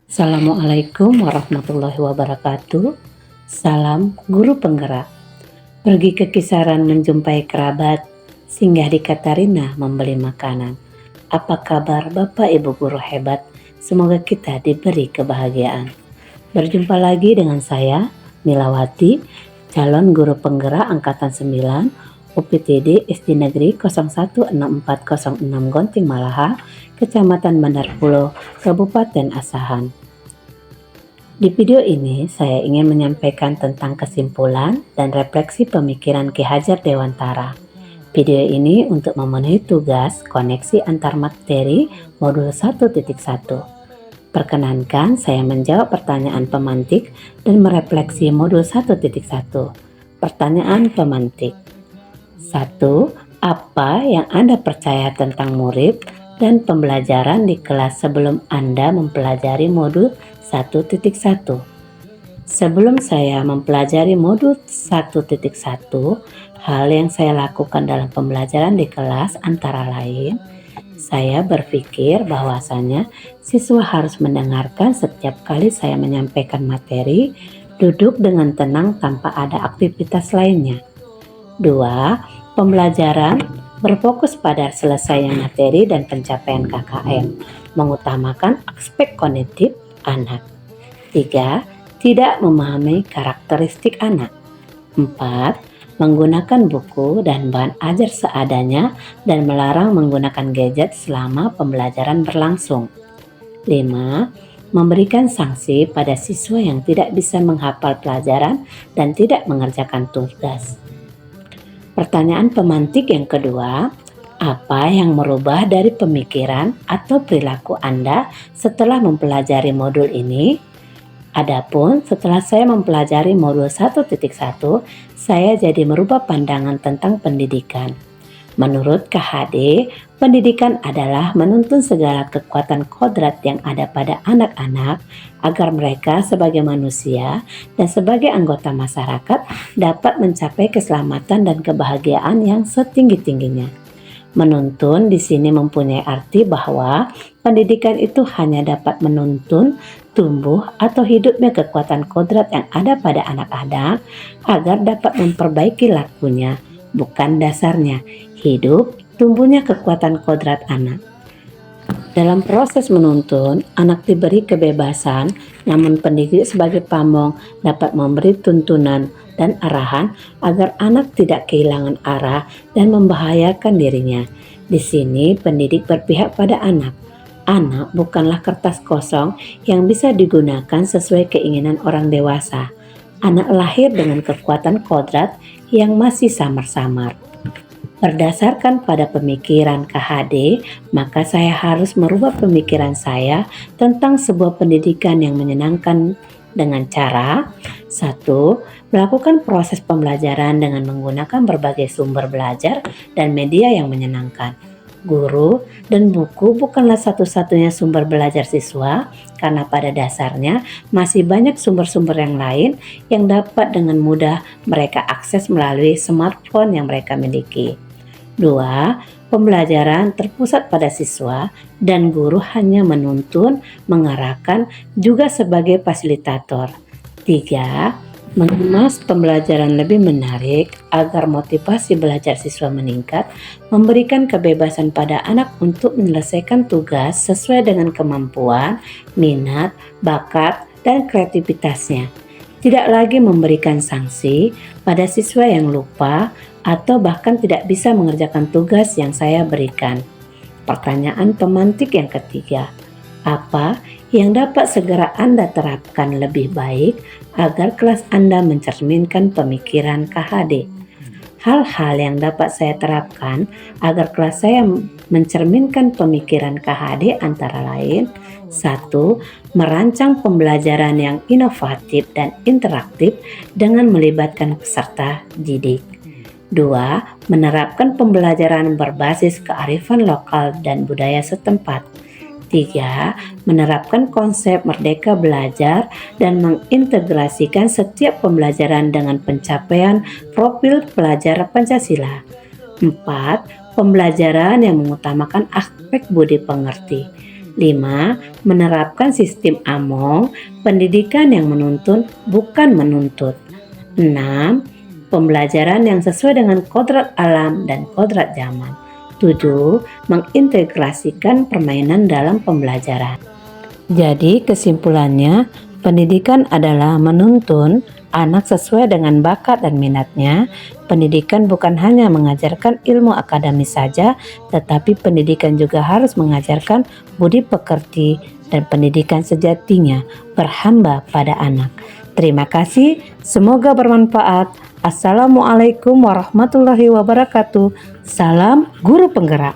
Assalamualaikum warahmatullahi wabarakatuh. Salam guru penggerak. Pergi ke kisaran menjumpai kerabat, singgah di Katarina membeli makanan. Apa kabar Bapak Ibu guru hebat? Semoga kita diberi kebahagiaan. Berjumpa lagi dengan saya, Nilawati, calon guru penggerak angkatan 9 UPTD SD Negeri 016406 Gonting Malaha, Kecamatan Bandar Pulo, Kabupaten Asahan. Di video ini saya ingin menyampaikan tentang kesimpulan dan refleksi pemikiran Ki Hajar Dewantara. Video ini untuk memenuhi tugas koneksi antar materi modul 1.1. Perkenankan saya menjawab pertanyaan pemantik dan merefleksi modul 1.1. Pertanyaan pemantik. 1. Apa yang Anda percaya tentang murid dan pembelajaran di kelas sebelum Anda mempelajari modul 1.1? Sebelum saya mempelajari modul 1.1, hal yang saya lakukan dalam pembelajaran di kelas antara lain, saya berpikir bahwasanya siswa harus mendengarkan setiap kali saya menyampaikan materi, duduk dengan tenang tanpa ada aktivitas lainnya. 2. Pembelajaran berfokus pada selesainya materi dan pencapaian KKM, mengutamakan aspek kognitif anak. 3. Tidak memahami karakteristik anak. 4. Menggunakan buku dan bahan ajar seadanya dan melarang menggunakan gadget selama pembelajaran berlangsung. 5. Memberikan sanksi pada siswa yang tidak bisa menghafal pelajaran dan tidak mengerjakan tugas. Pertanyaan pemantik yang kedua, apa yang merubah dari pemikiran atau perilaku Anda setelah mempelajari modul ini? Adapun setelah saya mempelajari modul 1.1, saya jadi merubah pandangan tentang pendidikan. Menurut KHD, pendidikan adalah menuntun segala kekuatan kodrat yang ada pada anak-anak agar mereka sebagai manusia dan sebagai anggota masyarakat dapat mencapai keselamatan dan kebahagiaan yang setinggi-tingginya. Menuntun di sini mempunyai arti bahwa pendidikan itu hanya dapat menuntun, tumbuh atau hidupnya kekuatan kodrat yang ada pada anak-anak agar dapat memperbaiki lakunya, bukan dasarnya. Hidup, tumbuhnya kekuatan kodrat anak. Dalam proses menuntun, anak diberi kebebasan, namun pendidik sebagai pamong dapat memberi tuntunan dan arahan agar anak tidak kehilangan arah dan membahayakan dirinya. Di sini pendidik berpihak pada anak. Anak bukanlah kertas kosong yang bisa digunakan sesuai keinginan orang dewasa. Anak lahir dengan kekuatan kodrat yang masih samar-samar. Berdasarkan pada pemikiran KHD, maka saya harus merubah pemikiran saya tentang sebuah pendidikan yang menyenangkan dengan cara 1. Melakukan proses pembelajaran dengan menggunakan berbagai sumber belajar dan media yang menyenangkan. Guru dan buku bukanlah satu-satunya sumber belajar siswa, karena pada dasarnya masih banyak sumber-sumber yang lain yang dapat dengan mudah mereka akses melalui smartphone yang mereka miliki. 2. Pembelajaran terpusat pada siswa dan guru hanya menuntun, mengarahkan, juga sebagai fasilitator. 3. Mengemas pembelajaran lebih menarik agar motivasi belajar siswa meningkat, memberikan kebebasan pada anak untuk menyelesaikan tugas sesuai dengan kemampuan, minat, bakat, dan kreativitasnya. Tidak lagi memberikan sanksi pada siswa yang lupa atau bahkan tidak bisa mengerjakan tugas yang saya berikan. Pertanyaan pemantik yang ketiga, apa yang dapat segera Anda terapkan lebih baik agar kelas Anda mencerminkan pemikiran KHD? Hal-hal yang dapat saya terapkan agar kelas saya mencerminkan pemikiran KHD antara lain: 1. Merancang pembelajaran yang inovatif dan interaktif dengan melibatkan peserta didik. 2. Menerapkan pembelajaran berbasis kearifan lokal dan budaya setempat. 3. Menerapkan konsep merdeka belajar dan mengintegrasikan setiap pembelajaran dengan pencapaian profil pelajar Pancasila. 4. Pembelajaran yang mengutamakan aspek budi pengerti. 5. Menerapkan sistem AMONG, pendidikan yang menuntun bukan menuntut. 6. Pembelajaran yang sesuai dengan kodrat alam dan kodrat zaman. 7. Mengintegrasikan permainan dalam pembelajaran. Jadi kesimpulannya, pendidikan adalah menuntun anak sesuai dengan bakat dan minatnya. Pendidikan bukan hanya mengajarkan ilmu akademis saja, tetapi pendidikan juga harus mengajarkan budi pekerti dan pendidikan sejatinya berhamba pada anak. Terima kasih, semoga bermanfaat. Assalamualaikum warahmatullahi wabarakatuh. Salam guru penggerak.